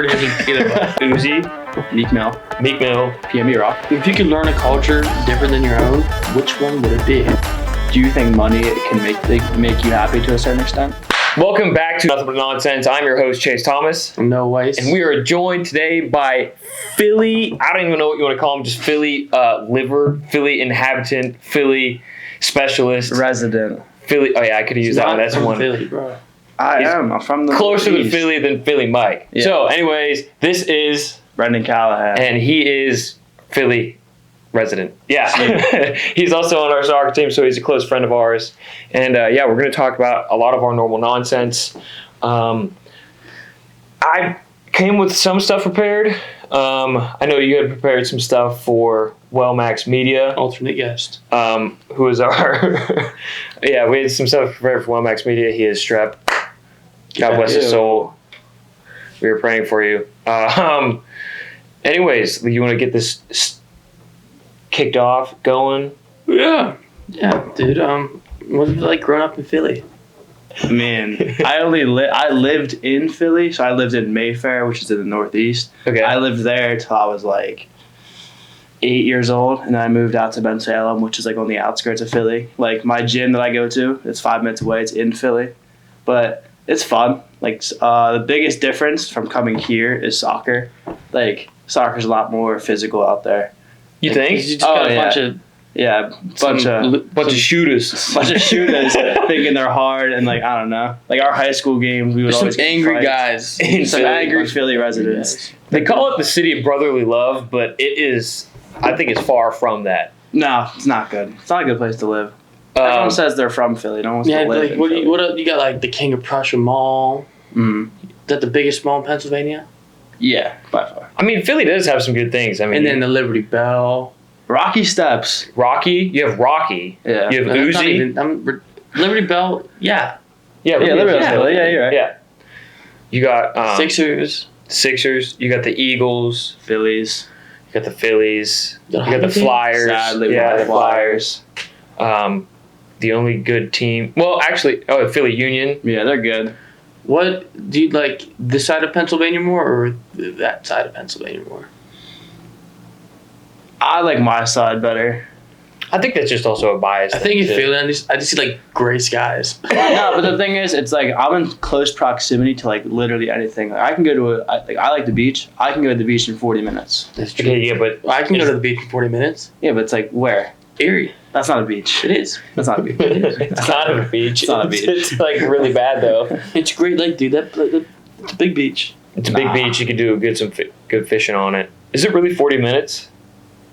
celebrity isn't either. Uzi, Meek Mill, PNB Rock. If you could learn a culture different than your own, which one would it be? Do you think money can make you happy to a certain extent? welcome back to Nothing But Nonsense. I'm your host, Chase Thomas. No Weiss. And we are joined today by Philly, I don't even know what you want to call him, just Philly Philly inhabitant, Philly specialist. Resident. Philly, oh yeah, I could have used that one. That's from one. Philly, bro. I'm from the Closer to East. Philly than Philly Mike. Yeah. So anyways, this is, Brendan Callahan. and he is Philly resident. Yeah. He's also on our soccer team, so he's a close friend of ours. And yeah, we're going to talk about a lot of our normal nonsense. I came with some stuff prepared. I know you had prepared some stuff for Wellmax Media. Alternate guest. Who is our... yeah, we had some stuff prepared for Wellmax Media. He is strep. God bless his soul. We were praying for you. Anyways, you want to get this kicked off, going? Yeah, dude. What was it like growing up in Philly? Man, I lived in Philly, so I lived in Mayfair, which is in the Northeast. Okay. I lived there till I was like 8 years old, and then I moved out to Bensalem, which is like on the outskirts of Philly. Like my gym that I go to, it's 5 minutes away. It's in Philly, but it's fun. Like the biggest difference from coming here is soccer. Like soccer's a lot more physical out there. You think? You just got a bunch of bunch of shooters. Bunch of shooters thinking they're hard, and like I don't know. Like our high school games, we would some always get angry fights. guys. Some angry Philly residents. They call it the city of brotherly love, but it is, I think it's far from that. No, it's not good. It's not a good place to live. Everyone says they're from Philly. No one wants Yeah, to live like in what Philly. you got? Like the King of Prussia Mall. Mhm. Is that the biggest mall in Pennsylvania? Yeah, by far. I mean, Philly does have some good things. I mean, And then the Liberty Bell. Rocky Steps. Rocky. You have Rocky. Yeah. You have That's not Uzi. even- Liberty Bell. Yeah. Yeah, Liberty Bell's Bell. Philly. Yeah, you're right. Yeah. You got Sixers. Sixers. You got the Eagles. Phillies. You got the Phillies. The You got the hockey team? Flyers. Sadly, yeah, we're the the Flyers. The only good team. Well, actually, Philly Union. Yeah, they're good. What do you like? This side of Pennsylvania more, or that side of Pennsylvania more? I like my side better. I think that's just also a bias. I think in too. Philly, I just see like gray skies. No, but the thing is, it's like I'm in close proximity to like literally anything. Like, I can go to I like the beach. I can go to the beach in 40 minutes. That's true. Okay, yeah, but I can go to the beach in 40 minutes. Yeah, but it's like where? Erie. That's not a beach. It is. That's not a beach. it's not a beach. It's not a beach. It's like really bad though. It's a great lake, dude. It's a big beach. It's a big beach. You could do good fishing on it. Is it really 40 minutes?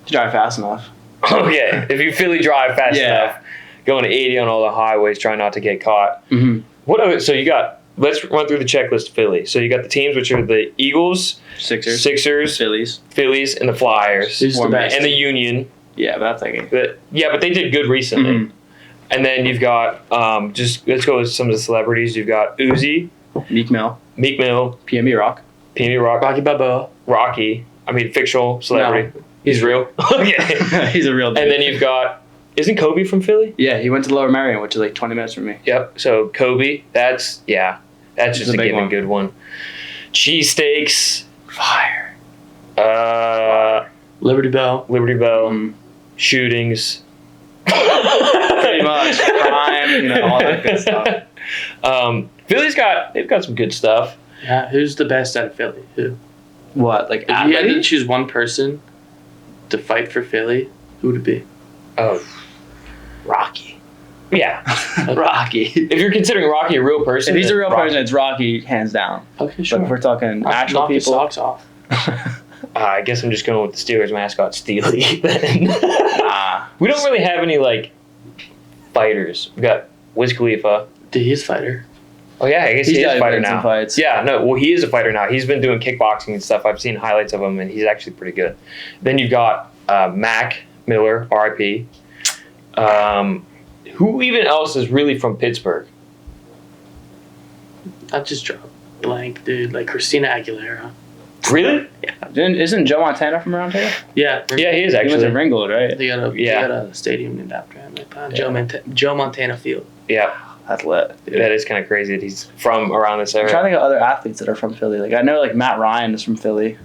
You drive fast enough. Okay, if you Philly drive fast Yeah. enough, going to 80 on all the highways, trying not to get caught. Mm-hmm. So you got, let's run through the checklist of Philly. So you got the teams, which are the Eagles, Sixers, Phillies, and the Flyers. Who's the best? And the Union. Yeah, but that's like But they did good recently. Mhm. And then you've got, let's go with some of the celebrities. You've got Uzi, Meek Mill, PNB Rock. PNB Rock, Rocky Balboa. Rocky. I mean, fictional celebrity. He's real. Okay. He's a real dude. And then you've got, isn't Kobe from Philly? Yeah, he went to Lower Merion, which is like 20 minutes from me. Yep. So Kobe, that's just a big given one. good one. Cheesesteaks, Fire. Liberty Bell. Mm. shootings. Pretty much. Crime, all that good stuff. They've got some good stuff. Yeah. Who's the best out of Philly? Who? What? Like If you had to athlete? choose one person to fight for Philly, who would it be? Oh, Rocky. yeah. Rocky. If you're considering Rocky a real person, If he's a then real Rocky. person, it's Rocky, hands down. Okay, sure. But if we're talking actual Knock his people, socks off. I guess I'm just going with the Steelers mascot, Steely. Then we don't really have any like fighters. We got Wiz Khalifa. Dude, he's a fighter. Oh yeah, I guess he is a gotta fighter win some now. fights. Yeah, no, well he is a fighter now. He's been doing kickboxing and stuff. I've seen highlights of him, and he's actually pretty good. Then you've got Mac Miller, R.I.P. Who even else is really from Pittsburgh? I just dropped blank, dude. Like Christina Aguilera. Really? Isn't Joe Montana from around here? Yeah. Yeah, he is He went to actually. Ringgold, right? They got a stadium named after him. Like, Joe Montana Field. Yeah. That's lit. That is kind of crazy that he's from around this I'm area. trying to think of other athletes that are from Philly. Like I know like Matt Ryan is from Philly.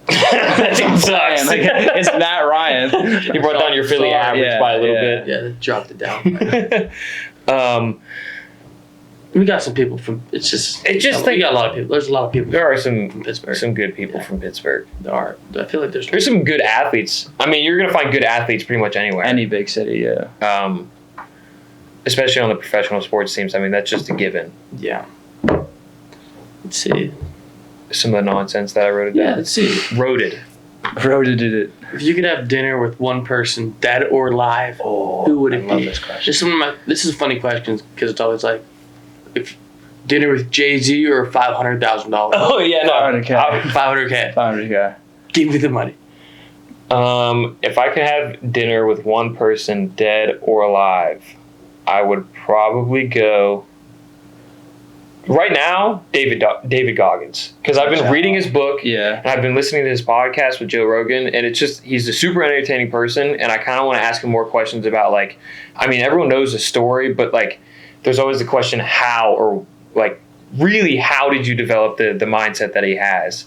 That team sucks. Like, it's Matt Ryan. You brought down your Philly average by a little bit. Yeah, they dropped it down. We got some people from. We got a lot of people. There's a lot of people. There are some from Pittsburgh. some good people from Pittsburgh. There are. I feel like There's some good athletes. I mean, you're gonna find good athletes pretty much anywhere. Any big city, yeah. Especially on the professional sports teams. I mean, that's just a given. Yeah. Let's see. Some of the nonsense that I wrote it down. Yeah, let's see. Wrote it. Rhoda did it. If you could have dinner with one person, dead or alive, who would it love be? this question. This is a funny question because it's always like, if dinner with Jay-Z or $500,000. Oh yeah, no. 500K. 500K. 500K. Give me the money. If I could have dinner with one person, dead or alive, I would probably go. Right now, David Goggins, because I've been reading his book, Yeah. and I've been listening to his podcast with Joe Rogan, and he's a super entertaining person, and I kind of want to ask him more questions about like, I mean, everyone knows the story, but like, there's always the question how, or like, really how did you develop the mindset that he has?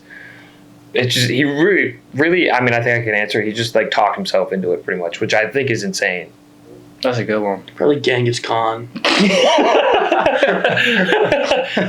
It's just he really. I mean, I think I can answer. He just like talked himself into it pretty much, which I think is insane. That's a good one. Probably Genghis Khan.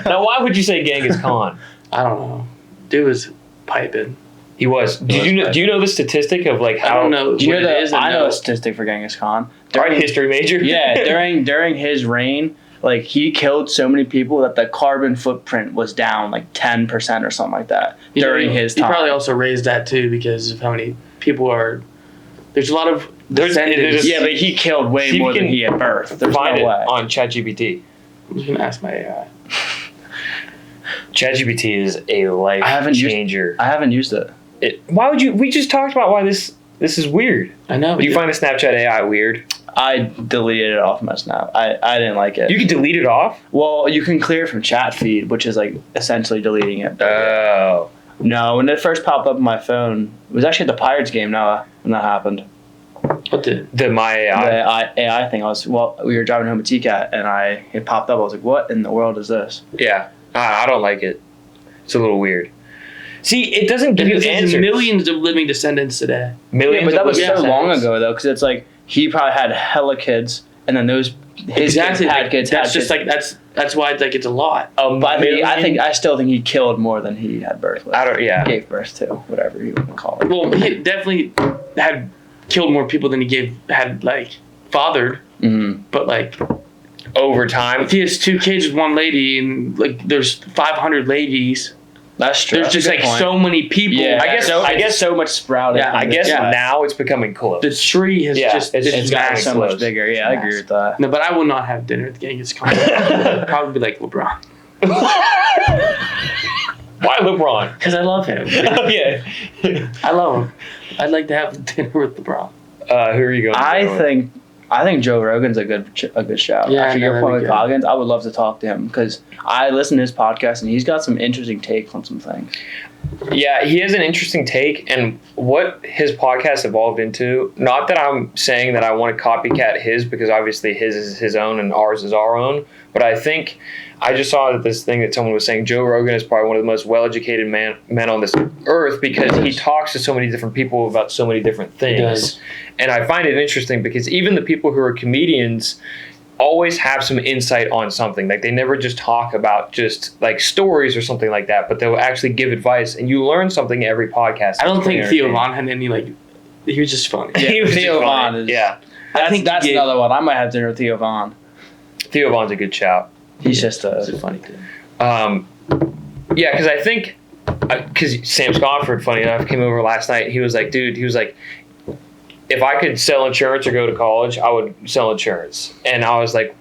Now, why would you say Genghis Khan? I don't know. Dude was piping. He was. Do you know the statistic of like how? I don't know. Do you what know it is? I know a statistic for Genghis Khan. Art history major. Yeah, during his reign, like he killed so many people that the carbon footprint was down like 10% or something like that during his time. He probably also raised that too because of how many people are. There's a lot of descendants. Yeah, but he killed way more than he had birth. There's Find no it way. on ChatGPT. I'm just gonna ask my AI. ChatGPT is a life changer. I haven't used it. Why would you? We just talked about why this is weird. I know. Do you find the Snapchat AI weird? I deleted it off my Snap. I didn't like it. You can delete it off. Well, you can clear it from chat feed, which is like essentially deleting it. Oh. No, when it first popped up on my phone, it was actually at the Pirates game, Noah, when that happened. What did? The My AI. The AI thing. We were driving home with TCAT, and it popped up. I was like, what in the world is this? Yeah. I don't like it. It's a little weird. See, it doesn't give you There's answers. millions of living descendants today. Millions Yeah, but that was of so living long descendants. ago, though, because it's like he probably had hella kids, and then his kids had kids. That's just like that's why it's like it's a lot. But I still think he killed more than he had birth with. Gave birth to, whatever you want to call it. Well, he definitely had killed more people than he had fathered. Mm-hmm. But like over time, if he has 2 kids with one lady and like there's 500 ladies, that's true. there's That's just like so many people. Yeah, I guess so much sprouting. Yeah, I guess now it's becoming close. the tree has it's gotten so close. much bigger. Yeah, I agree with that. No, but I will not have dinner with Genghis Khan. I'd probably be like LeBron. Why LeBron? Because I love him. Yeah. I love him. I'd like to have dinner with LeBron. Who are you going? I think Joe Rogan's a good shout. Yeah, After your that'd point be with good. Goggins, I would love to talk to him because I listen to his podcast and he's got some interesting takes on some things. Yeah, he has an interesting take, and what his podcast evolved into, not that I'm saying that I want to copycat his, because obviously his is his own and ours is our own, but I think I just saw this thing that someone was saying Joe Rogan is probably one of the most well-educated men on this earth because he talks to so many different people about so many different things. He does. And I find it interesting because even the people who are comedians always have some insight on something. Like they never just talk about just like stories or something like that, but they'll actually give advice, and you learn something every podcast. I don't think Theo Von had any he was just funny. He was Theo just funny. Von is. Yeah. I think that's another one. I might have dinner with Theo Von. Theo Von's a good shout. He's just He's a funny dude. Yeah, because I think because Sam Scotford, funny enough, came over last night. He was like, if I could sell insurance or go to college, I would sell insurance. And I was like,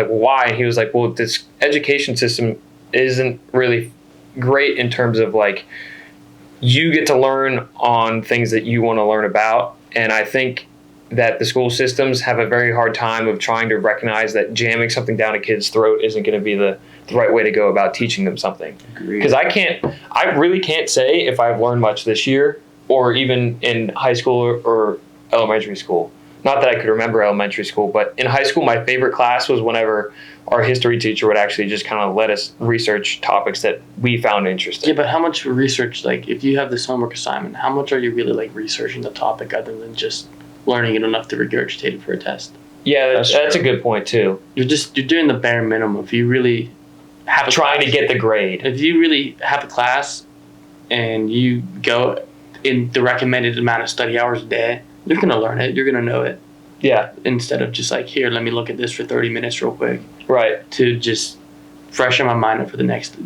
why? And he was like, well, this education system isn't really great in terms of like, you get to learn on things that you want to learn about. And I think that the school systems have a very hard time of trying to recognize that jamming something down a kid's throat isn't going to be the right way to go about teaching them something. Because I really can't say if I've learned much this year or even in high school or elementary school. not that I could remember elementary school, but in high school, my favorite class was whenever our history teacher would actually just kind of let us research topics that we found interesting. Yeah, but how much research, like, if you have this homework assignment, how much are you really, like, researching the topic other than just learning it enough to regurgitate it for a test? Yeah, that's a good point, too. You're doing the bare minimum. If you really have a Trying class, to get the grade. if you really have a class and you go in the recommended amount of study hours a day, you're going to learn it. You're going to know it. Yeah, Instead of just like, here, let me look at this for 30 minutes real quick, right. to just freshen my mind up for the next.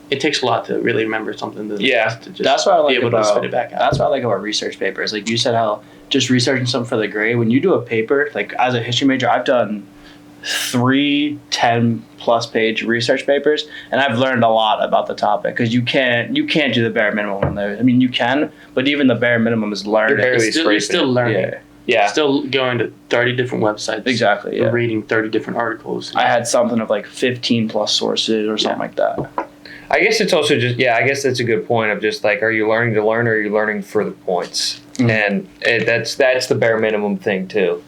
It takes a lot to really remember something. To just That's what I like be able about. to spit it back out. That's what I like about research papers. Like you said, how just researching something for the grade. When you do a paper, like as a history major, I've done 3 10+ page research papers, and I've learned a lot about the topic because you can't do the bare minimum in there. I mean, you can, but even the bare minimum is learning. You're barely You're still learning. Yeah, Yeah. Still going to 30 different websites. exactly. Yeah, Reading 30 different articles. I had something of like 15+ sources or something like that. I guess it's also just, I guess that's a good point of just like, are you learning to learn or are you learning for the points? Mhm. And that's the bare minimum thing too.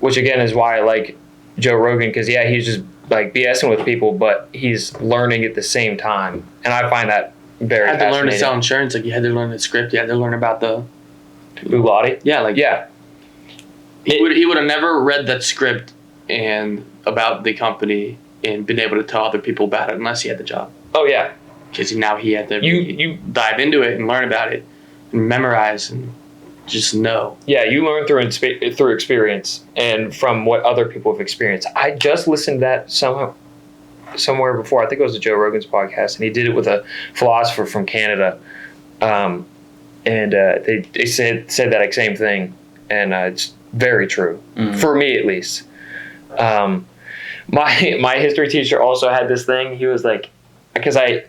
Which again is why I like Joe Rogan, because he's just like BSing with people, but he's learning at the same time. And I find that very You had to learn to fascinating. sell insurance. Like, you had to learn the script. You had to learn about the. Bugatti? Yeah, like. Yeah. He would have never read that script and about the company and been able to tell other people about it unless he had the job. Oh, yeah. Because now he had to You dive into it and learn about it and memorize and just know. Yeah, you learn through experience and from what other people have experienced. I just listened to that somewhere before. I think it was a Joe Rogan's podcast, and he did it with a philosopher from Canada. And they said that same thing, and it's very true for me at least. My history teacher also had this thing. He was like, because I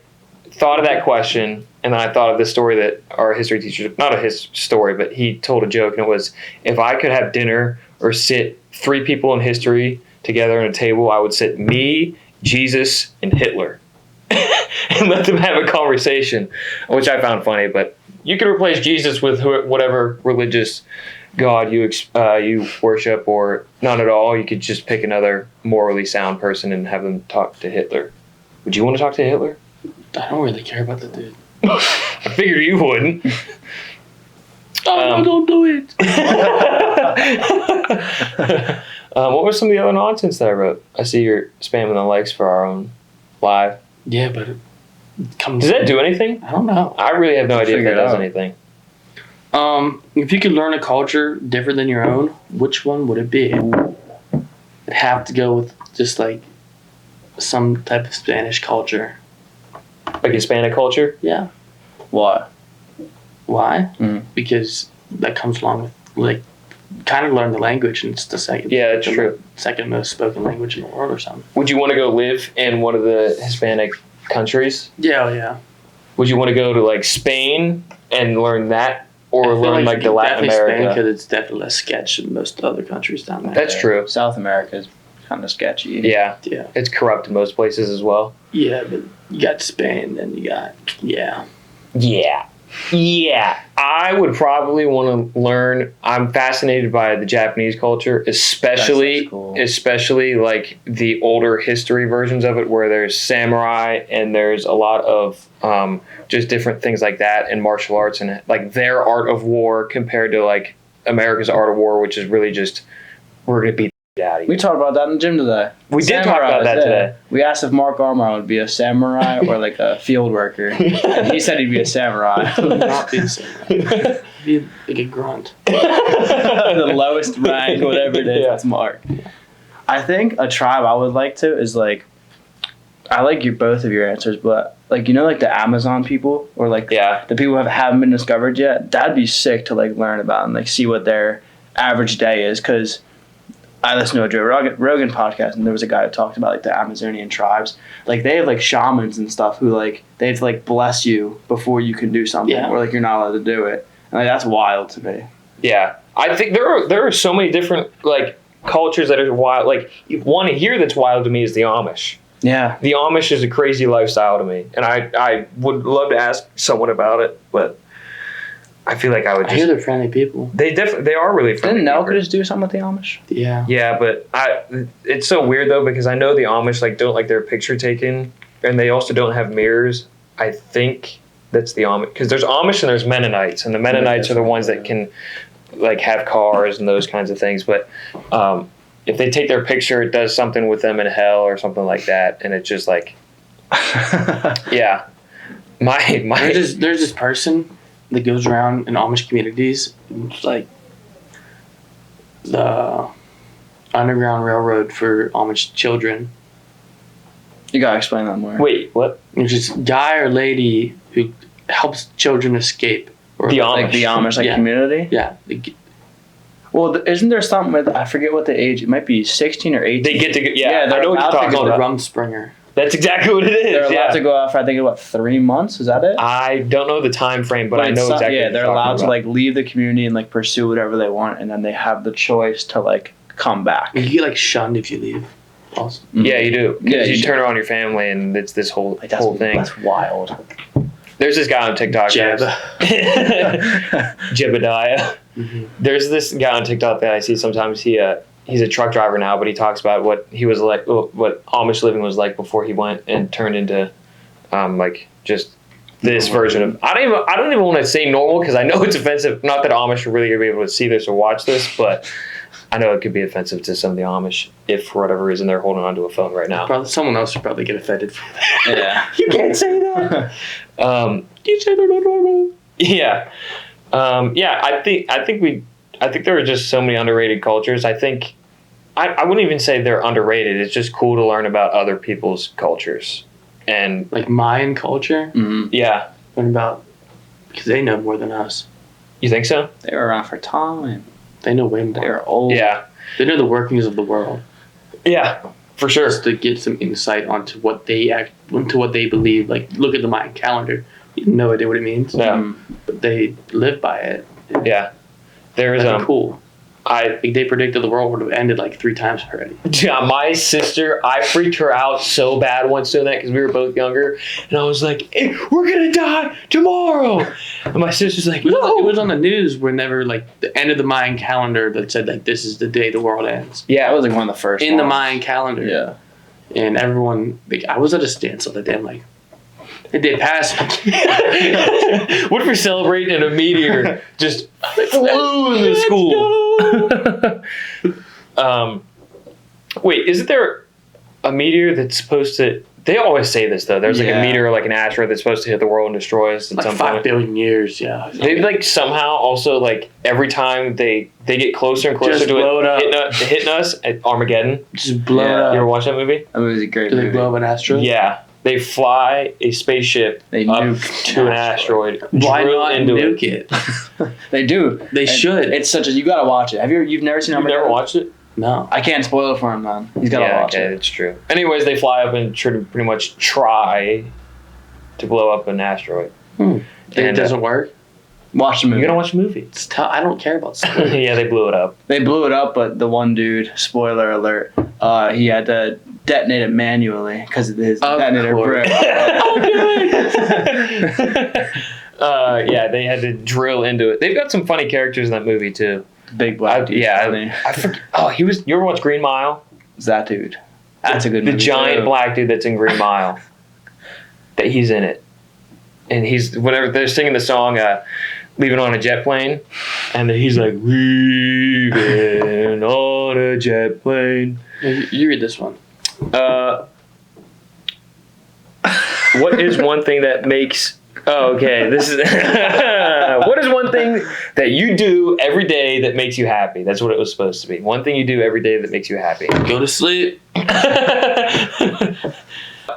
thought of that question, and then I thought of this story that our history teacher, not his story, but he told a joke, and it was, if I could have dinner or sit 3 people in history together at a table, I would sit me, Jesus, and Hitler, and let them have a conversation, which I found funny. But you could replace Jesus with whatever religious god you worship, or none at all. You could just pick another morally sound person and have them talk to Hitler. Would you want to talk to Hitler? I don't really care about the dude. I figured you wouldn't. No, don't do it. What was some of the other nonsense that I wrote? I see you're spamming the likes for our own live. Yeah, but it comes. Does that do anything? I don't know. I really have no idea if Figure that it does out. anything. If you could learn a culture different than your own, which one would it be? It'd have to go with just like some type of Spanish culture. Like Hispanic culture? Yeah. Why? Why? Mhm. Because that comes along with like kind of learn the language, and it's the second. Yeah, that's true. Second most spoken language in the world, or something. Would you want to go live in one of the Hispanic countries? Yeah, oh, yeah. Would you want to go to like Spain and learn that, or learn like the Latin America? because it's definitely less sketch than most other countries down there. That's true. South America is kind of sketchy. Yeah, Yeah. it's corrupt in most places as well. Yeah, but you got Spain, then you got Yeah. I would probably want to learn. I'm fascinated by the Japanese culture, especially That's cool. especially like the older history versions of it, where there's samurai and there's a lot of just different things like that, and martial arts, and like their art of war compared to like America's art of war, which is really just, we're gonna beat the out of you. We talked about that in the gym today. We did talk about that today. We asked if Mark Armar would be a samurai or like a field worker, and he said he'd be a samurai. not be the same. Be like a grunt. The lowest rank, whatever it is, Yeah. it's Mark. I think a tribe I would like to is like, I like both of your answers, but like, you know, like the Amazon people, or like Yeah. the people who haven't been discovered yet. That'd be sick to like learn about and like see what their average day is, because I listened to a Joe Rogan podcast, and there was a guy who talked about like the Amazonian tribes. Like they have like shamans and stuff who like they have to like bless you before you can do something, Yeah. or like you're not allowed to do it. And like, that's wild to me. Yeah, I think there are so many different like cultures that are wild. Like one here that's wild to me is the Amish. Yeah. The Amish is a crazy lifestyle to me, and I would love to ask someone about it, but I feel like I would I hear just. they're friendly people. They are really friendly. Didn't people. Nelka just do something with the Amish? Yeah. Yeah, but it's so weird though because I know the Amish like don't like their picture taken, and they also don't have mirrors. I think that's the Amish because there's Amish and there's Mennonites, and the Mennonites are the ones that can like have cars and those kinds of things. But if they take their picture, it does something with them in hell or something like that, and it's just like, yeah, my There's this person that goes around in Amish communities. It's like the Underground Railroad for Amish children. You gotta explain that more. wait what It's just guy or lady who helps children escape. Or The Like the Amish Yeah. community? Yeah. Well, isn't there something with, I forget what the age, it might be 16 or 18. they get to Yeah, they're I know what you're allowed to talking go The about. Rumspringer. That's exactly what it is. They're allowed yeah. to go out for, I think, what, 3 months? Is that it? I don't know the time frame, but I it's know so- exactly. Yeah, what they're you're allowed talking to like leave the community and like pursue whatever they want, and then they have the choice to like come back. You get like shunned if you leave. Also. about. Yeah, you do. Yeah, Because you you turn around your family, and it's this whole Like, that's, whole thing. That's wild. There's this guy on TikTok. Jeb. Jebediah. Mm-hmm. There's this guy on TikTok that I see sometimes. He's a truck driver now, but he talks about what he was like, what Amish living was like before he went and turned into, like just this version of. I don't even want to say normal because I know it's offensive. Not that Amish are really gonna be able to see this or watch this, but I know it could be offensive to some of the Amish if for whatever reason they're holding onto a phone right now. Probably someone else would probably get offended for that. Yeah. You can't say that. You say they're not normal. Yeah. Yeah, I think there are just so many underrated cultures. I think I wouldn't even say they're underrated. It's just cool to learn about other people's cultures. And Like Mayan culture. yeah, Learn about because they know more than us. you think so? They were around for time. They know way They more. are old. Yeah. They know the workings of the world. Yeah, for sure. Just to get some insight onto what they believe. Like look at the Mayan calendar. You have no idea what it means. Yeah. But they live by it. Yeah. There is That's cool. I Like they predicted the world would have ended like 3 times already. yeah, my sister, I freaked her out so bad once doing that because we were both younger, and I was like, hey, "We're gonna die tomorrow," and my sister's like, It "No." was on the news whenever like the end of the Mayan calendar that said like this is the day the world ends. That Yeah, was like one of the first In the ones. Mayan calendar. Yeah. And everyone like I was at a standstill that day. I'm like, it did pass. what if we're celebrating and a meteor just flew into school? Wait, isn't there a meteor that's supposed to? They always say this though. There's like Yeah. a meteor, like an asteroid that's supposed to hit the world and destroy us at Like some 5 point. billion years, yeah. They like somehow also like every time they get closer and closer Just to blow it up. hitting us at Armageddon. Just blow Yeah. it You up. ever watch that movie? That was a great Do they movie. blow up an asteroid? Yeah, they fly a spaceship They up nuke to an asteroid. Why drill not into nuke it? They do. They And should. It's such a, you gotta watch it. You've never seen You've Armageddon? never watched it? No. I can't spoil it for him, man. He's gotta Yeah, watch okay, it. it's true. Anyways, they fly up and pretty much try to blow up an asteroid. It And, doesn't work. Watch the movie. You gotta watch the movie. I don't care about stuff. Yeah, they blew it up. They blew it up, but the one dude, spoiler alert, he had to detonate it manually because his Of detonator course. broke. Yeah, they had to drill into it. They've got some funny characters in that movie too. Big black dude. funny. I forget. Oh, he was. You ever watch Green Mile? It's that dude. That's a good The movie. giant too. black dude that's in Green Mile. That he's in it, and he's whenever they're singing the song, "Leaving on a Jet Plane," and then he's like, "Leaving on a jet plane." You read this one. What is one thing that makes? Oh, okay. This is. What is one thing that you do every day that makes you happy? That's what it was supposed to be. One thing you do every day that makes you happy. Go to sleep.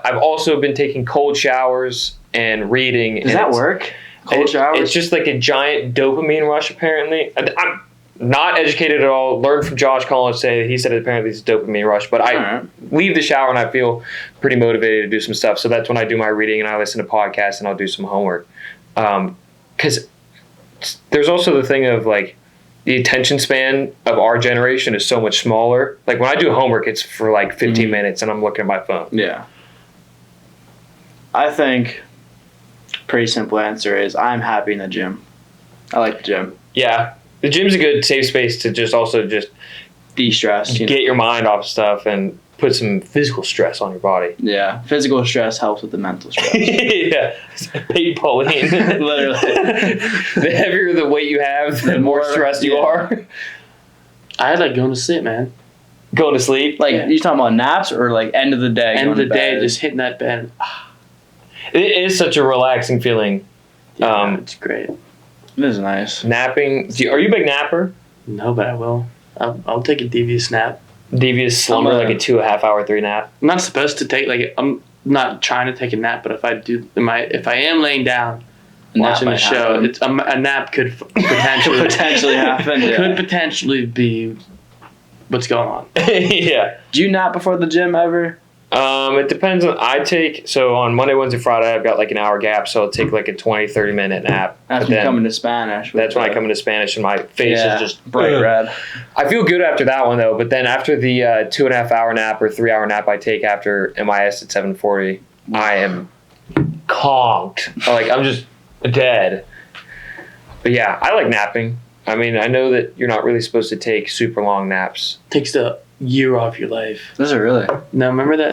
I've also been taking cold showers and reading. Does that work? Cold showers? It's just like a giant dopamine rush, apparently. I'm not educated at all. Learned from Josh Collins today. He said apparently it's a dopamine rush. But I Alright. leave the shower and I feel pretty motivated to do some stuff. So that's when I do my reading and I listen to podcasts and I'll do some homework. Because there's also the thing of like the attention span of our generation is so much smaller. Like when I do homework, it's for like 15 minutes and I'm looking at my phone. Yeah. I think pretty simple answer is I'm happy in the gym. I like the gym. Yeah, the gym's a good safe space to just De-stress. get your mind off stuff and put some physical stress on your body. Yeah, physical stress helps with the mental stress. Yeah, paintballing. Literally. The heavier the weight you have, the more stressed you are. I like going to sleep, man. Going to sleep. Like, Yeah. you talking about naps or like end of the day? End of the going to day, bed? just hitting that bed. It is such a relaxing feeling. Yeah, it's great. It is nice. Napping. Are you a big napper? No, but I will. I'll take a devious nap. Devious slumber, I'm a- like a 2.5 hour 3 nap. I'm not supposed to take I'm not trying to take a nap, but if I am laying down watching a show, a nap could potentially potentially happen. Yeah. could potentially be what's going on. Yeah. Do you nap before the gym ever? It depends on. So on Monday, Wednesday, Friday, I've got like an hour gap, so I'll take like a 20-30 minute nap. That's But when you then come into Spanish. that's when I come into Spanish and my face is just bright red. I feel good after that one though, but then after the 2.5 hour nap or 3 hour nap I take after MIS at 7:40, I am conked. Like I'm just dead. But yeah, I like napping. I mean, I know that you're not really supposed to take super long naps. Takes the year off your life. Does it really? No, remember that?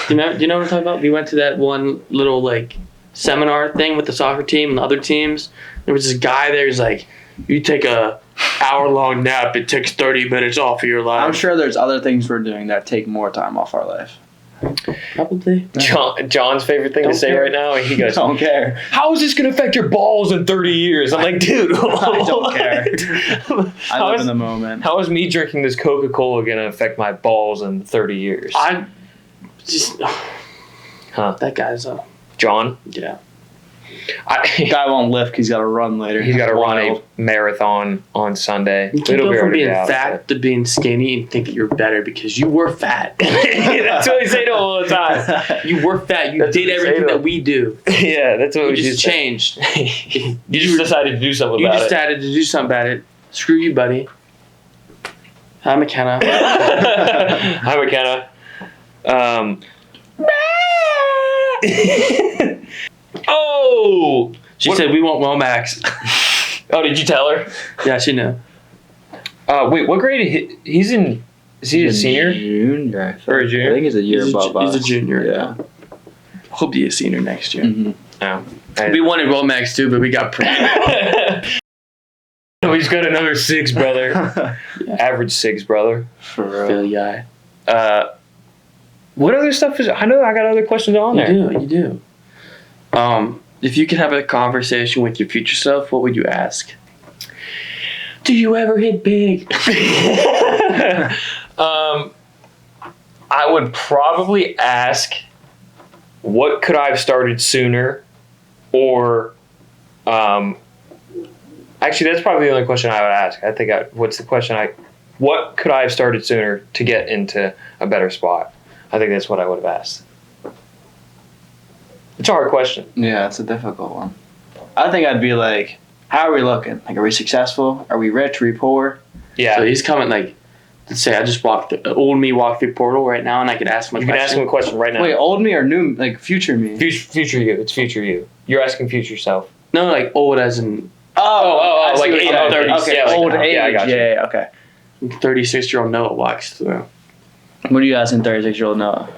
Do you know what I'm talking about? We went to that one little like seminar thing with the soccer team and the other teams. There was this guy there. He's like, "You take a hour-long nap, it takes 30 minutes off of your life." I'm sure there's other things we're doing that take more time off our life. Probably. John's favorite thing Don't to say care. right now, he goes, Don't care. "How is this going to affect your balls in 30 years?" I'm like, dude, I don't care. I How live is- in the moment. How is me drinking this Coca-Cola going to affect my balls in 30 years? I just Huh. that guy's John? yeah. Guy won't lift because he's got to run later. He's got to run a Wild. marathon on Sunday. You can It'll go be from already being out. fat to being skinny and think that you're better because you were fat. That's what we say to him all the time. You were fat. You That's did what we say everything to that him. we do. Yeah, that's what You we just say. changed. You just decided to do something You about just it. decided to do something about it. Screw you, buddy. Hi, McKenna. Hi, McKenna. Oh! She What- said we want Womax. Oh, did you tell her? Yeah, she knew. Wait, what grade? He's in. Is he a senior? Junior. I think. Or a junior? I think he's a year above us. He's a junior. Yeah. He'll be a senior next year. Mhm. No. We wanted Womax too, but we got We just got another 6, brother. Average 6, brother. For real. Philly guy. What other stuff is? I know I got other questions on there. You do. If you could have a conversation with your future self, what would you ask? Do you ever hit big? I would probably ask, what could I have started sooner, or, actually, that's probably the only question I would ask. I think what could I have started sooner to get into a better spot? I think that's what I would have asked. It's a hard question. Yeah, it's a difficult one. I think I'd be like, how are we looking? Like, are we successful? Are we rich? Are we poor? Yeah. So he's coming like, let's say I just old me walk through portal right now, and I could ask him a You can ask him a question right now. Wait, old me or new, like future me? Future you. It's future you. You're asking future self. No, like old as in I see like what you're 30s. saying. Okay, Yeah, like old now. age. Yeah, I got you. Yeah, okay. 36-year-old Noah walks through. What are you asking 36-year-old Noah?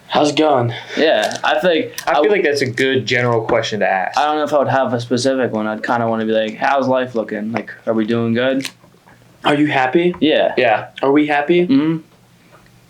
How's it going? Yeah, I think I feel like that's a good general question to ask. I don't know if I would have a specific one. I'd kind of want to be like, how's life looking? Like, are we doing good? Are you happy? Yeah. Yeah. Are we happy? hmm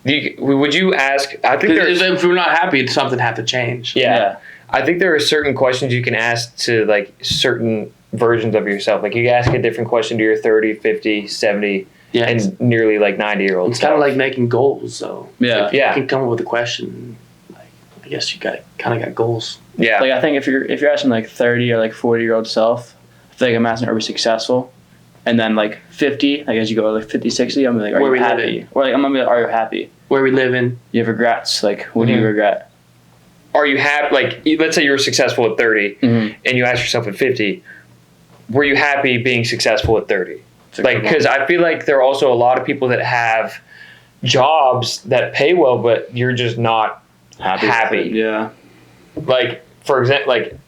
Would you ask? I think Because there's. if we're not happy, something have to change. Yeah. I think there are certain questions you can ask to like certain versions of yourself. Like you can ask a different question to your 30, 50, 70, Yeah. It's, and nearly like 90-year-old. it's kind of like making goals, though. Yeah. Like, Yeah. You can come up with a question. Like, I guess you kind of got goals. Yeah. Like, I think if you're asking like 30 or like 40-year-old self, I feel like I'm asking, are we successful? And then like 50, like as you go like 50, 60, I'm like, are Where you we happy? living? Or like I'm gonna be like, are you happy? Where we live in. You have regrets? Like, what do Mhm. you regret? Are you happy? Like, let's say you were successful at 30, Mm-hmm. and you ask yourself at 50, were you happy being successful at 30? Like, because I feel like there are also a lot of people that have jobs that pay well, but you're just not happy. Yeah. Like, for example, like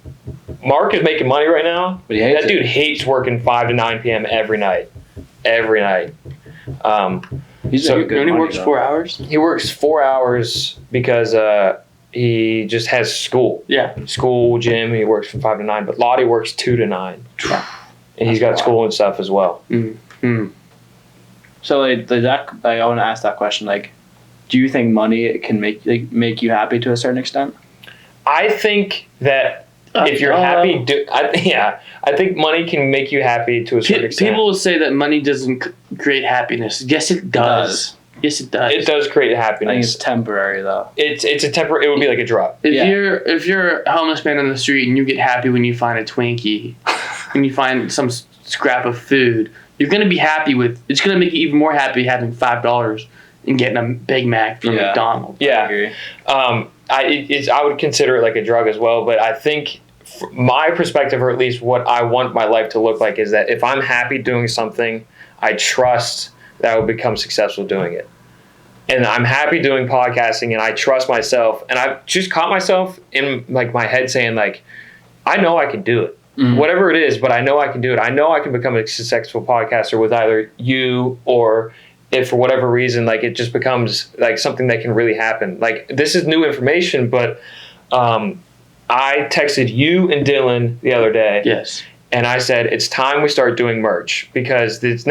Mark is making money right now. But he hates That it. dude hates working 5 to 9 p.m. every night. Every night. He's So making good He only money, works though. 4 hours. He works 4 hours because he just has school. Yeah. School, gym, he works from 5 to 9. But Lottie works 2 to 9. Yeah. And he's got That's school and stuff as well. So like I want to ask that question. Like, do you think money can make you happy to a certain extent? I think that if you're happy, I think money can make you happy to a certain extent. People will say that money doesn't create happiness. Yes, it does. Yes, it does. It does create I think happiness. it's temporary though. It's a temporary. It would be like a drug. If you're a homeless man on the street and you get happy when you find a Twinkie, when you find some scrap of food, you're gonna be happy with. It's gonna make you even more happy having $5 and getting a Big Mac from McDonald's. I Yeah. agree. I would consider it like a drug as well. But I think my perspective, or at least what I want my life to look like, is that if I'm happy doing something, I trust that I will become successful doing it. And I'm happy doing podcasting, and I trust myself. And I've just caught myself in like my head saying like, I know I can do it. Mhm. Whatever it is, but I know I can do it. I know I can become a successful podcaster with either you, or if for whatever reason, like it just becomes like something that can really happen. Like this is new information, but I texted you and Dylan the other day. Yes. And I said, it's time we start doing merch, because it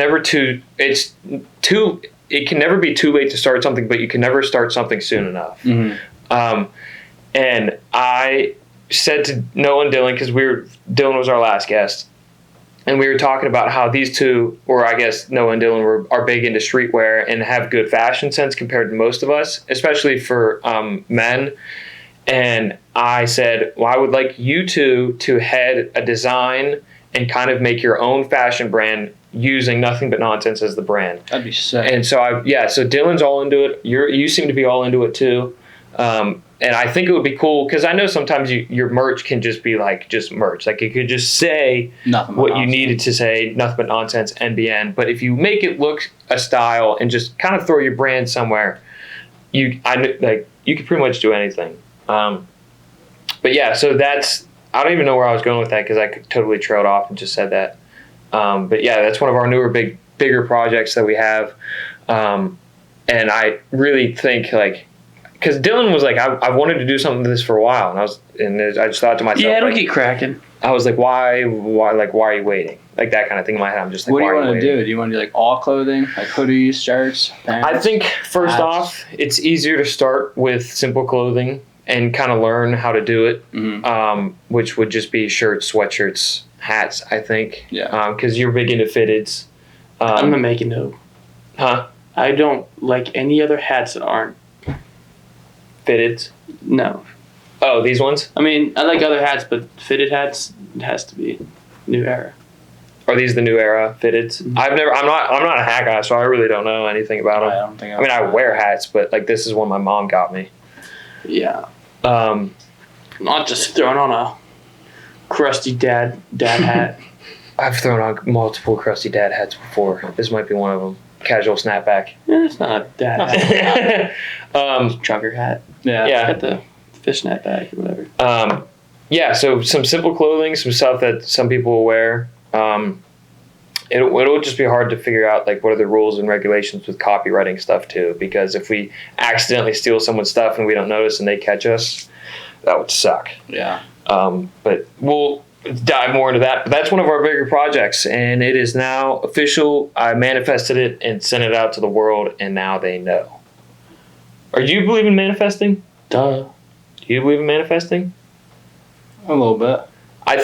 can never be too late to start something, but you can never start something soon enough. Mm-hmm. And I said to Noah and Dylan, because Dylan was our last guest, and we were talking about how these two, or I guess Noah and Dylan are big into streetwear and have good fashion sense compared to most of us, especially for men. And I said, well, I would like you two to head a design and kind of make your own fashion brand using Nothing But Nonsense as the brand. That'd be sick. And so so Dylan's all into it. You seem to be all into it too. And I think it would be cool, because I know sometimes your merch can just be like just merch. Like it could just say Nothing but what nonsense. you needed to say, Nothing But Nonsense, NBN. But if you make it look a style and just kind of throw your brand somewhere, you could pretty much do anything. But yeah, so I don't even know where I was going with that, because I could totally trailed off and just said that. But yeah, that's one of our newer bigger projects that we have. And I really think because Dylan was like, I've wanted to do something with this for a while, and I just thought to myself, Yeah, it'll get cracking. I was like, why are you waiting? Like that kind of thing in my head. I'm just like, What do why you are want to waiting? do? Do you want to do like all clothing, like hoodies, shirts, pants? I think first hats? off, it's easier to start with simple clothing and kind of learn how to do it, which would just be shirts, sweatshirts, hats, I think. Yeah. Because you're big into fitteds. I'm gonna make a note. Huh? I don't like any other hats that aren't. Fitteds? No. Oh, these ones? I mean, I like other hats, but fitted hats, it has to be new era. Are these the new era fitteds? Mhm. I'm not a hat guy, so I really don't know anything about I them. don't think. I mean, I wear hats, but like this is one my mom got me. Yeah. Um, Not just throwing on a crusty dad hat. I've thrown on multiple crusty dad hats before. This might be one of them. Casual snapback. Yeah, it's not a dad hat. Chugger hat. Yeah. Yeah. Got the fishnet bag or whatever. Yeah, so some simple clothing, some stuff that some people will wear. It'll just be hard to figure out like what are the rules and regulations with copywriting stuff too, because if we accidentally steal someone's stuff and we don't notice and they catch us, that would suck. Yeah. But we'll dive more into that. But that's one of our bigger projects, and it is now official. I manifested it and sent it out to the world, and now they know. Or do you believe in manifesting? Duh. Do you believe in manifesting? A little bit. I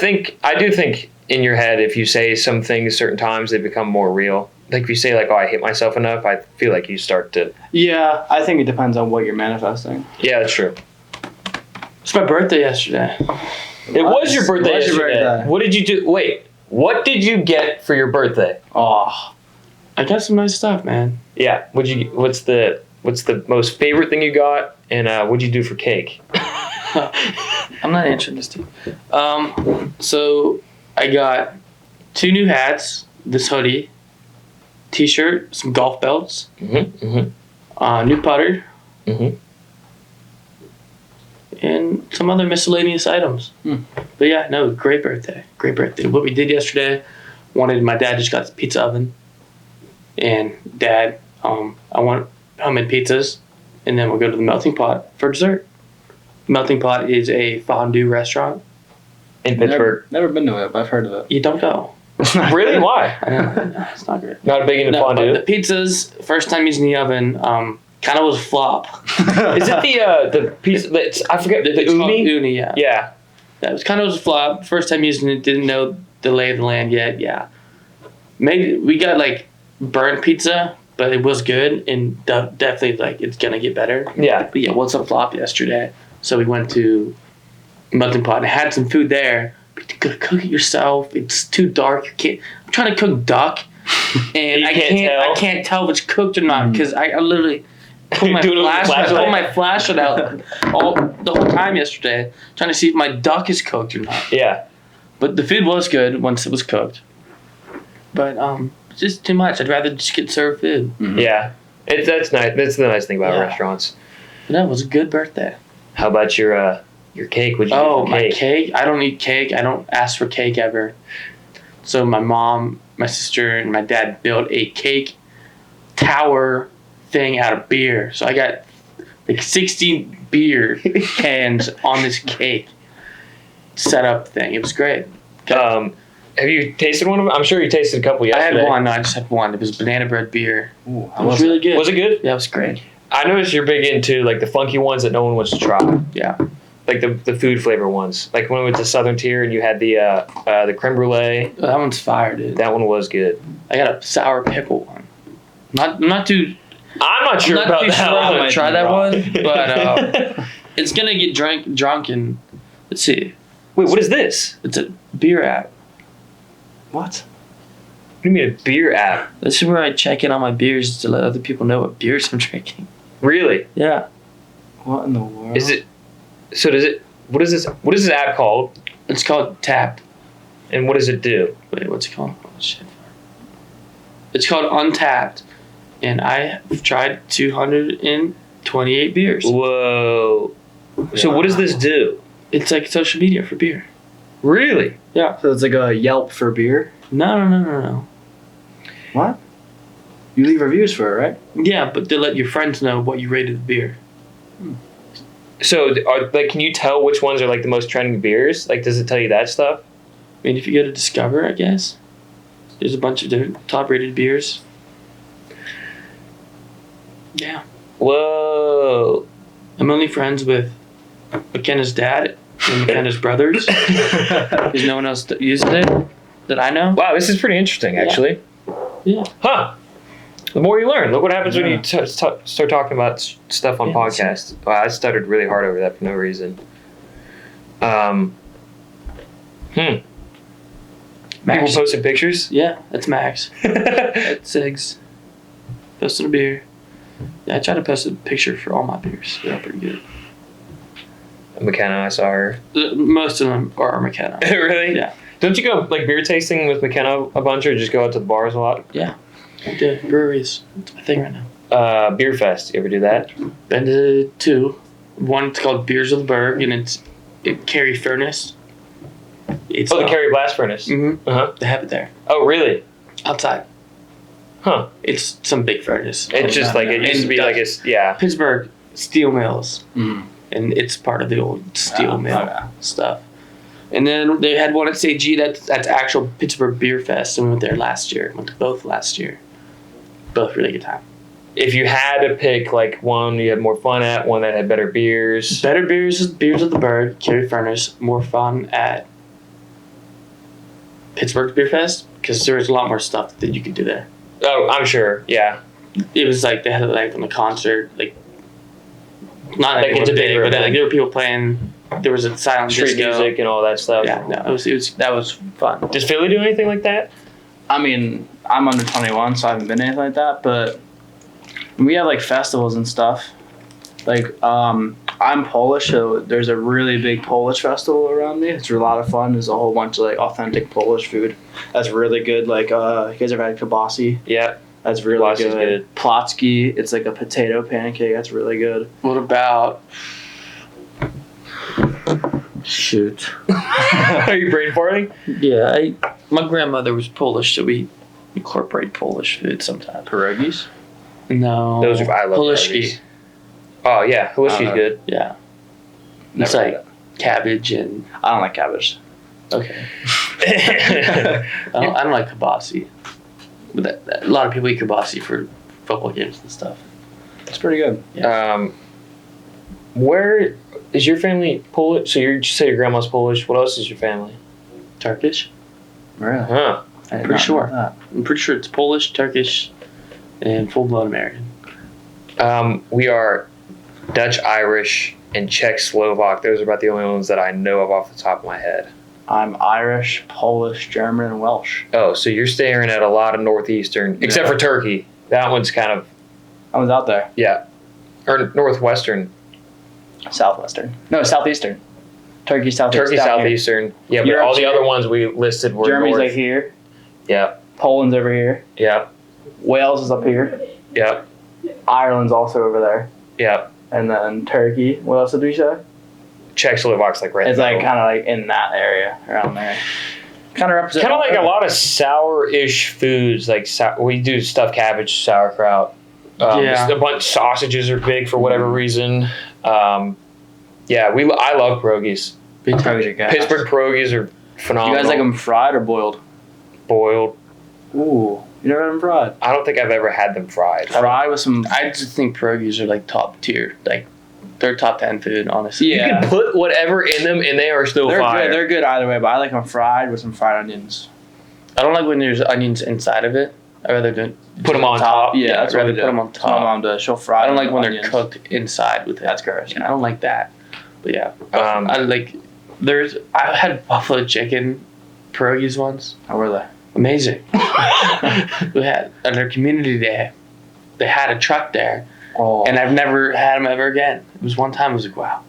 do think in your head, if you say some things certain times, they become more real. Like if you say like, oh, I hate myself enough, I feel like you start to. Yeah, I think it depends on what you're manifesting. Yeah, that's true. It's my birthday yesterday. It was your birthday It was your yesterday. birthday. What did you do? Wait, what did you get for your birthday? Oh, I got some nice stuff, man. Yeah, what's the most favorite thing you got, and what'd you do for cake? I'm not answering this to you. So I got 2 new hats, this hoodie, t-shirt, some golf belts, Mm-hmm. new putter, Mm-hmm. and some other miscellaneous items. But yeah, no, great birthday. Great birthday. What we did yesterday, my dad just got the pizza oven. And Dad, I want homemade pizzas. And then we'll go to the Melting Pot for dessert. Melting Pot is a fondue restaurant In Pittsburgh. Never been to it, but I've heard of it. You don't go. Really? Why? I know. It's not great. Not big into No, fondue? but the pizzas, first time using the oven, kind of was a flop. Is it the piece that's, I forget, the It's called uni? Uni, yeah. Yeah. That was kind of a flop. First time using it, didn't know the lay of the land yet. Yeah, maybe we got like burnt pizza, but it was good and definitely like it's gonna get better. Yeah. But yeah, what's a flop yesterday? So we went to Melting Pot and had some food there. But you gotta cook it yourself. It's too dark. You can't. I'm trying to cook duck, and You I can't tell? I can't tell if it's cooked or not because I literally pulled my Doing it with the flashlight. flashlight? Pulled my flashlight out the whole time yesterday, trying to see if my duck is cooked or not. Yeah. But the food was good once it was cooked. But it's just too much. I'd rather just get served food. Yeah. That's nice. That's the nice thing about Yeah. restaurants. But that was a good birthday. How about your cake? What'd you get Oh, for my cake? cake? I don't eat cake. I don't ask for cake ever. So my mom, my sister, and my dad built a cake tower thing out of beer. So I got like 60 beer cans on this cake setup thing. It was great. Have you tasted one of them? I'm sure you tasted a couple I yesterday. had one. No, I just had one. It was banana bread beer. Ooh, It was really good. Was it good? Yeah, it was great. I noticed you're big into like the funky ones that no one wants to try. Yeah. Like the food flavor ones. Like when we went to Southern Tier and you had the creme brulee. That one's fire, dude. That one was good. I got a sour pickle one. I'm not too I'm not sure I'm not about too that sure I'm one. gonna try that one, but it's gonna get drunk and let's see. Wait, what is this? It's a beer app. What? What do you mean a beer app? This is where I check in on my beers to let other people know what beers I'm drinking. Really? Yeah. What in the world? Is it? So does it? What is this? What is this app called? It's called Tapped. And what does it do? Wait, what's it called? Oh, shit. It's called Untapped. And I have tried 228 beers. Whoa. So what does this do? It's like social media for beer. Really? Yeah. So it's like a Yelp for beer? No. What? You leave reviews for it, right? Yeah, but they let your friends know what you rated the beer. So can you tell which ones are like the most trending beers? Like, does it tell you that stuff? I mean, if you go to Discover, I guess, there's a bunch of different top-rated beers. Yeah. Whoa. I'm only friends with McKenna's dad and McKenna's brothers. There's no one else that uses it that I know. Wow, this is pretty interesting, actually. Yeah. Huh. The more you learn. Look what happens when you Yeah. start talking about stuff on Yeah, podcasts. Wow, I stuttered really hard over that for no reason. People Max. posted pictures? Yeah, that's Max. That's Sigs. Posting a beer. Yeah, I try to post a picture for all my beers. They're all pretty good. McKenna, I saw her. Most of them are McKenna. Really? Yeah. Don't you go like beer tasting with McKenna a bunch or just go out to the bars a lot? Yeah. I do. Breweries. It's my thing right now. Beer Fest, you ever do that? Been to two. One, it's called Beers of the Berg, and it's at Carey Furnace. It's, the Carry Blast Furnace. Mm-hmm. Uh-huh. They have it there. Oh, really? Outside. Huh. It's some big furnace. It's just like, it used to be like a, yeah. Pittsburgh Steel Mills. Mm. And it's part of the old steel Oh, mill okay. stuff. And then they had one at SAG that's actual Pittsburgh Beer Fest, and we went there last year. Went to both last year. Both really good time. If you had to pick like one you had more fun at, one that had better beers. Better beers is Beers of the Bird, Carey Furnace. More fun at Pittsburgh Beer Fest because there was a lot more stuff that you could do there. Oh, I'm sure. Yeah. It was like they had like from the concert, like not Like like it's it a was big big, but event. like there were people playing. There was a silent Street disco. music and all that stuff. Yeah, no, it was that was fun. Does Philly do anything like that? I mean, I'm under 21, so I haven't been to anything like that, but we have like festivals and stuff. Like, I'm Polish, so there's a really big Polish festival around me. It's a lot of fun. There's a whole bunch of like authentic Polish food that's really good. Like, you guys ever had kibasi? Yeah. That's really Kibasi's good. good. Plotsky, it's like a potato pancake. That's really good. What about Shoot. Are you brain farting? Yeah, my grandmother was Polish, so we incorporate Polish food sometimes. Pierogies? No. Those are, I love Halishki. pierogies. Oh yeah, halishki's good. Yeah. Never It's had like cabbage and I don't like cabbage. okay. I don't like kibasi. But a lot of people eat kibasi for football games and stuff. It's pretty good. Where is your family Polish? So you say your grandma's Polish. What else is your family? Turkish? Really? Huh. I did Pretty not sure. know that. I'm pretty sure it's Polish, Turkish, and full-blood American. We are Dutch, Irish, and Czech-Slovak. Those are about the only ones that I know of off the top of my head. I'm Irish, Polish, German, and Welsh. Oh, so you're staring at a lot of northeastern, except for Turkey. That one's kind of, I was out there. yeah, or northwestern. Southwestern. No, southeastern. Turkey, southeastern. Turkey, southeastern. Yeah, but Europe's all the here. other ones we listed were Germany's north. like here. Yeah, Poland's over here. yeah, Wales is up here. yeah, Ireland's also over there. yeah. And then Turkey. What else did we say? Czechoslovak's like right It's in the like middle. kind of like in that area around there. Kind of represent. Kind of like a lot of sour-ish foods. Like we do stuffed cabbage, sauerkraut. Yeah. A bunch sausages are big for whatever reason. Yeah, I love pierogies. Pierogies are gas. Pittsburgh pierogies are Do phenomenal. you guys like them fried or boiled? boiled? Ooh, you never had them fried. I don't think I've ever had them fried. Fried with some. I just think pierogies are like top tier. Like, they're top 10 food, honestly. Yeah. You can put whatever in them, and they are still They're fire. good. They're good either way, but I like them fried with some fried onions. I don't like when there's onions inside of it. I'd rather Put 'em on top. Yeah, that's I'd what rather we do. put them on That's what my top. mom does. She'll fry. I don't them like with when onions. they're cooked inside with it. That's gross. I don't like that. But yeah, Um, I like. I had buffalo chicken pierogies once. How were they? Amazing. We had at their community day. They had a truck there, Oh, and I've never had them ever again. It was one time. I was like, wow.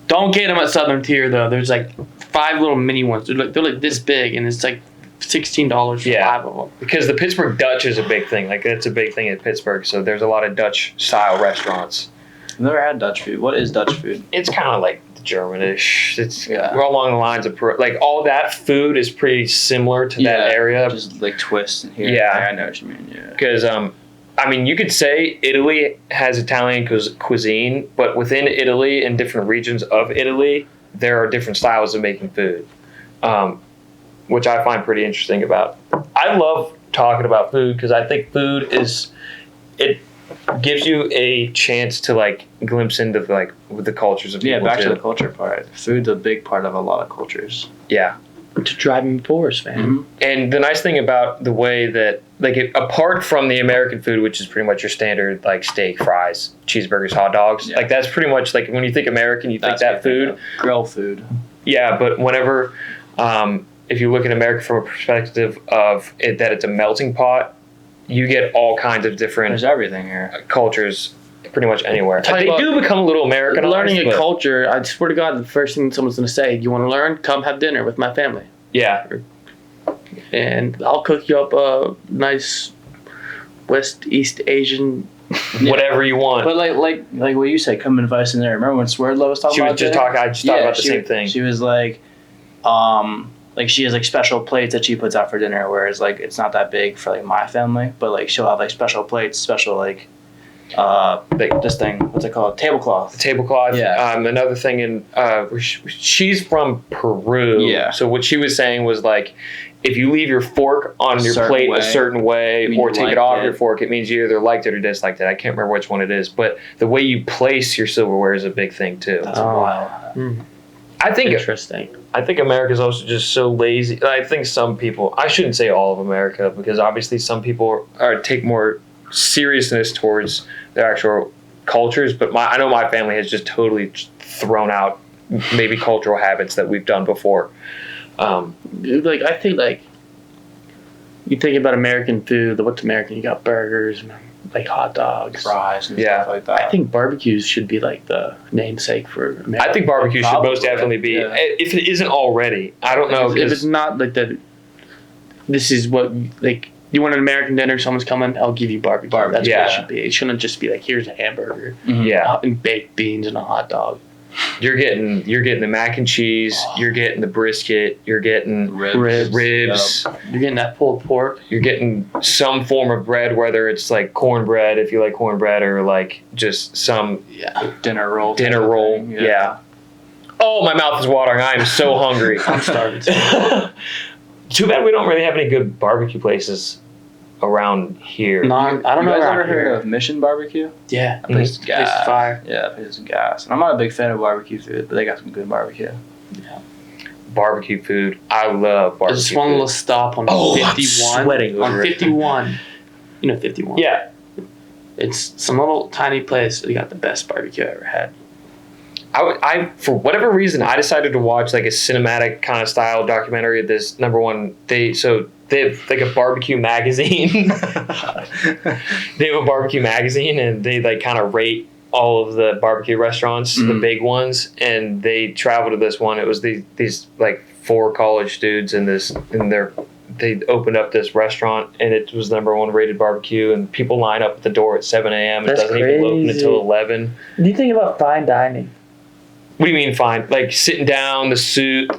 Don't get them at Southern Tier though. There's like 5 little mini ones. They're like this big, and it's like $16 for Yeah. 5 of them. because the Pittsburgh Dutch is a big thing. Like that's a big thing in Pittsburgh. So there's a lot of Dutch style restaurants. I've never had Dutch food. What is Dutch food? It's kind of like Germanish. It's Yeah. we're along the lines of like all that food is pretty similar to that area. Just like twists in here. Yeah. I know what you mean. Yeah. Because I mean, you could say Italy has Italian cuisine, but within Italy, in different regions of Italy, there are different styles of making food, which I find pretty interesting about. I love talking about food because I think food it gives you a chance to like glimpse into like the cultures of people. Yeah, back too. to the culture part. Food's a big part of a lot of cultures. Yeah. To driving force, man. Mm-hmm. And the nice thing about the way that, like, apart from the American food, which is pretty much your standard, like, steak, fries, cheeseburgers, hot dogs, Yeah. like, that's pretty much, like, when you think American, you think That's what I that food. of. Grill food. Yeah, but whenever, if you look at America from a perspective of it, that it's a melting pot, you get all kinds of different There's everything here. cultures pretty much anywhere. Tell you They what, do become a little American. Learning a culture, I swear to God, the first thing someone's going to say, you want to learn? Come have dinner with my family. Yeah. And I'll cook you up a nice West East Asian. Whatever you want. But like what you said, come invite in there. Remember when Swerdlow was talking She was about just dinner? talking, I just thought about the same thing. She was like she has like special plates that she puts out for dinner, whereas like it's not that big for like my family, but like she'll have like special plates, special like this thing, what's it called? Tablecloth. Tablecloth. Yeah. Another thing she's from Peru. Yeah. So what she was saying was like, if you leave your fork on your certain plate way. a certain way, I mean, or you take it liked off it. your fork, it means you either liked it or disliked it. I can't remember which one it is, but the way you place your silverware is a big thing too. That's Oh. wild. I think Interesting. America's also just so lazy. I think some people, I shouldn't say all of America, because obviously some people take more seriousness towards their actual cultures, but I know my family has just totally thrown out maybe cultural habits that we've done before. Like, I think, like, you think about American food, what's American? You got burgers, and, like, hot dogs. Fries and Yeah. stuff like that. I think barbecues should be, like, the namesake for America. I think barbecue should most Probably, definitely be, yeah. if it isn't already. I don't know. If it's 'cause- not, like, this is what, like, you want an American dinner, someone's coming, I'll give you barbecue. That's Yeah. what it should be. It shouldn't just be like, here's a hamburger yeah. and baked beans and a hot dog. You're getting the mac and cheese. You're getting the brisket. You're getting ribs. You're getting that pulled pork. You're getting some form of bread, whether it's like cornbread, if you like cornbread, or like just some dinner roll. Yeah. Oh, my mouth is watering. I am so hungry. I'm starving too. Too bad we don't really have any good barbecue places around here. No, I don't know. You guys around ever heard here. of Mission Barbecue? Yeah, That place is place is gas. fire. Yeah, that place is gas. And I'm not a big fan of barbecue food, but they got some good barbecue. Barbecue food. I love barbecue There's this one food. little stop on Oh, I'm 51. sweating On over it. 51. You know 51. Yeah. It's some little tiny place. They got the best barbecue I ever had. I for whatever reason, I decided to watch like a cinematic kind of style documentary of this. Number one, they have like a barbecue magazine. They have a barbecue magazine, and they like kind of rate all of the barbecue restaurants, the big ones. And they traveled to this one. It was these like 4 college dudes they opened up this restaurant, and it was the number 1 rated barbecue. And people line up at the door at 7 a.m. It That's doesn't even open crazy. until 11. What do you think about fine dining? What do you mean fine? Like sitting down, the suit.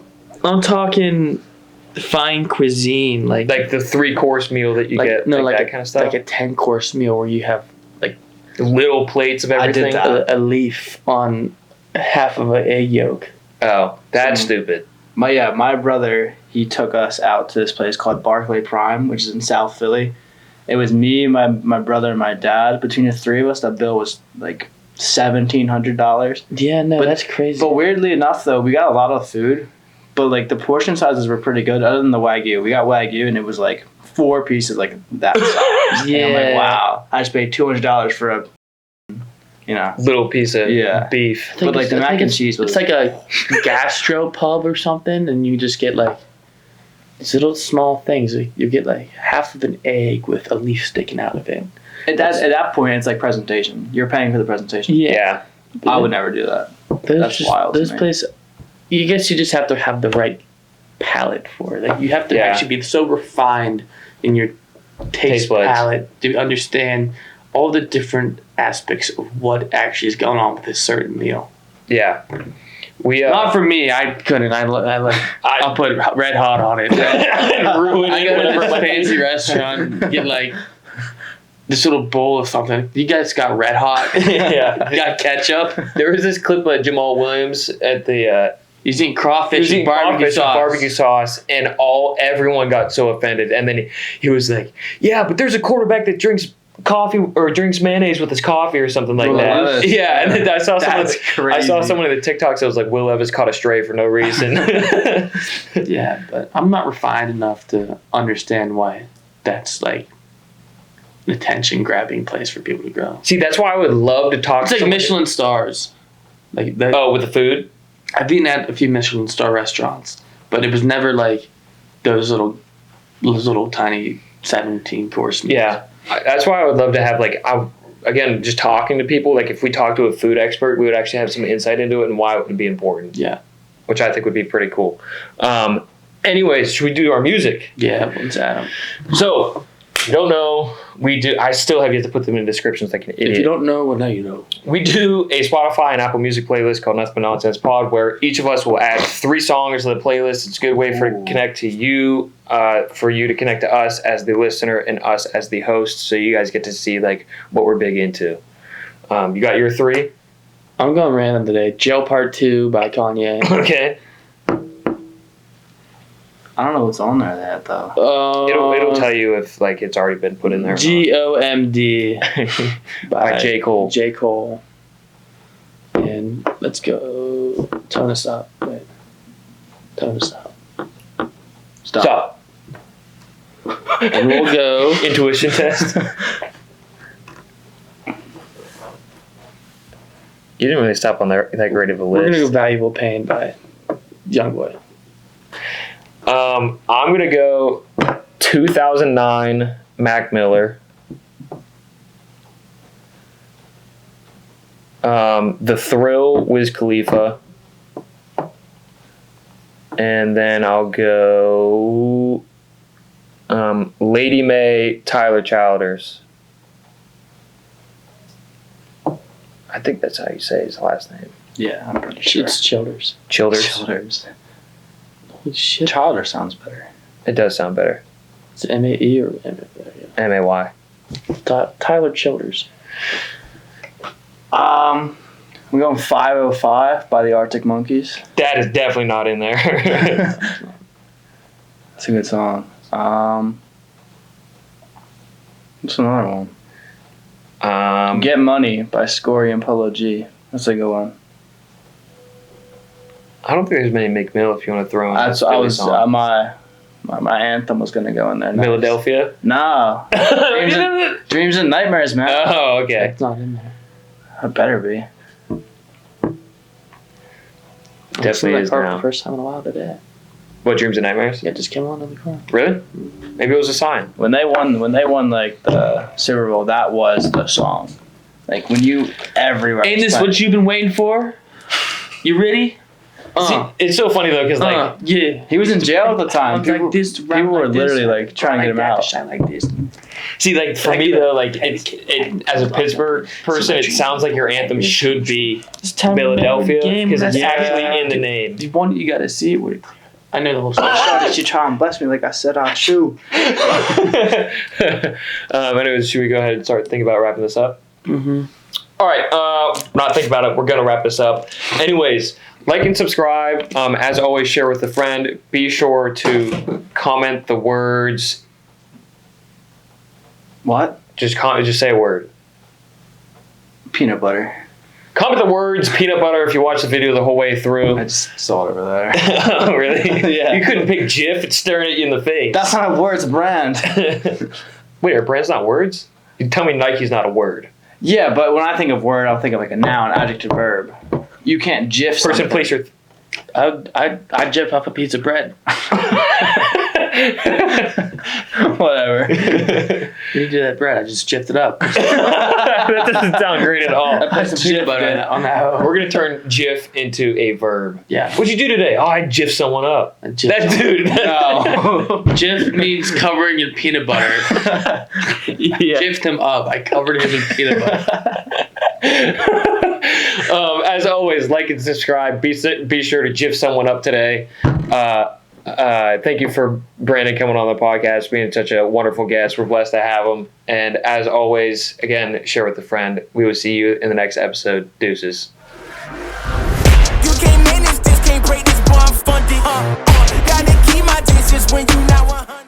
I'm talking fine cuisine, like Like the 3-course meal that you get, like that kind of stuff. like a 10-course meal where you have Little plates of I did everything. that. a leaf on half of an egg yolk. Oh, that's stupid. My brother, he took us out to this place called Barclay Prime, which is in South Philly. It was me, my brother, and my dad. Between the 3 of us, that bill was like $1,700. Yeah, no, But- that's crazy. But weirdly enough, though, we got a lot of food, but like the portion sizes were pretty good. Other than the Wagyu, we got Wagyu, and it was like 4 pieces, like that size. Yeah. And I'm like, wow, I just paid $200 for a, Little piece of beef. I think but like the I mac think and it's- cheese was. It's like a gastro pub or something, and you just get like these little small things. Like, you get like half of an egg with a leaf sticking out of it. at that point, it's like presentation. You're paying for the presentation. Yeah. I would never do that. Those That's wild to Those me. places, you guess you just have to have the right palate for it. Like you have to Yeah. actually be so refined in your taste buds. palate to understand all the different aspects of what actually is going on with this certain meal. Yeah. We Not for me. I couldn't. I'll put red hot on it. ruin I it, go to whatever this my fancy restaurant, get like this little bowl of something. You guys got red hot. Yeah. Got ketchup. There was this clip of Jamal Williams at the He's eating crawfish eating and barbecue crawfish with sauce. barbecue sauce, and everyone got so offended. And then he was like, "Yeah, but there's a quarterback that drinks coffee or drinks mayonnaise with his coffee or something like Will that." Levis. Yeah, and then I saw someone. That's I saw crazy. someone in the TikToks that was like, "Will Levis caught a stray for no reason." Yeah, but I'm not refined enough to understand why that's like an attention grabbing place for people to go. See, that's why I would love to talk. It's to like someone- Michelin stars. Like that. Oh, with the food. I've eaten at a few Michelin star restaurants, but it was never like those little tiny 17-course meals. Yeah, that's why I would love to have again, just talking to people. Like if we talk to a food expert, we would actually have some insight into it and why it would be important. Yeah. Which I think would be pretty cool. Anyways, should we do our music? Yeah, one's Adam. So, if you don't know, we do. I still have yet to put them in descriptions like an idiot. If you don't know, well, now you know. We do a Spotify and Apple Music playlist called Nothing But Nonsense Pod, where each of us will add 3 songs to the playlist. It's a good way for to connect to you, for you to connect to us as the listener and us as the host, so you guys get to see like what we're big into. You got your 3? I'm going random today. Jail Part 2 by Kanye. Okay. I don't know what's on there that though. It'll tell you if like it's already been put in there. GOMD By J. Cole. J. Cole. And let's go. Tone us up. Wait. Tone us up. Stop. And we'll go. Intuition test. You didn't really stop on that great of a We're list. gonna go Valuable Pain by Youngboy. I'm gonna go 2009 Mac Miller. The Thrill, Wiz Khalifa. And then I'll go Lady May, Tyler Childers. I think that's how you say his last name. Yeah, I'm pretty sure. It's Childers. Childers. Holy shit. Childer sounds better. It does sound better. It's M-A-E or M-A-Y. Tyler Childers. We're going 505 by the Arctic Monkeys. That is definitely not in there. That's a good song. What's another one? Get Money by Scory and Polo G. That's a good one. I don't think there's many Meek Mill if you want to throw in. My anthem was gonna go in there. Next. Philadelphia? No. Dreams and Nightmares, man. Oh, okay. It's not in there. It better be. Definitely is car now. for the first time in a while today. What, Dreams and Nightmares? Yeah, it just came on in the car. Really? Maybe it was a sign. When they won like the Super Bowl, that was the song. Like when you everywhere. Ain't this what you've been waiting for? You ready? See, it's so funny though, because like yeah, he was in jail at the time. People, like this, people were literally like trying to get him out. Shine like this. See, like for me though, like it as a Pittsburgh person, it sounds like your anthem should be Philadelphia because it's actually in the name. The one you gotta see it with. I know the whole story. Did you try and bless me like I said I should? Anyways, should we go ahead and start thinking about wrapping this up? Mm-hmm. All right, not think about it. We're gonna wrap this up. Anyways, like and subscribe. As always, share with a friend. Be sure to comment the words. What? Just say a word. Peanut butter. Comment the words peanut butter if you watch the video the whole way through. I just saw it over there. Oh, really? Yeah. You couldn't pick Jif. It's staring at you in the face. That's not a word, it's a brand. Wait, are brands not words? You tell me Nike's not a word. Yeah, but when I think of word, I'll think of like a noun, adjective, verb. You can't Jif Person, something. place, your... I'd jump off a piece of bread. Whatever. You do that bread, I just jiffed it up. That doesn't sound great at all. I put some peanut butter on that. We're going to turn Jif into a verb. Yeah. What'd you do today? Oh, I jiffed someone up. That dude. No. Jiff means covering in peanut butter. Yeah. Jiffed him up. I covered him in peanut butter. As always, like and subscribe. Be sure to jiff someone up today. Thank you for Brandon coming on the podcast, being such a wonderful guest. We're blessed to have him. And as always, again, share with a friend. We will see you in the next episode. Deuces. You can't manage this, can't break this, boy, I'm funded. Gotta keep my distance when you not 100.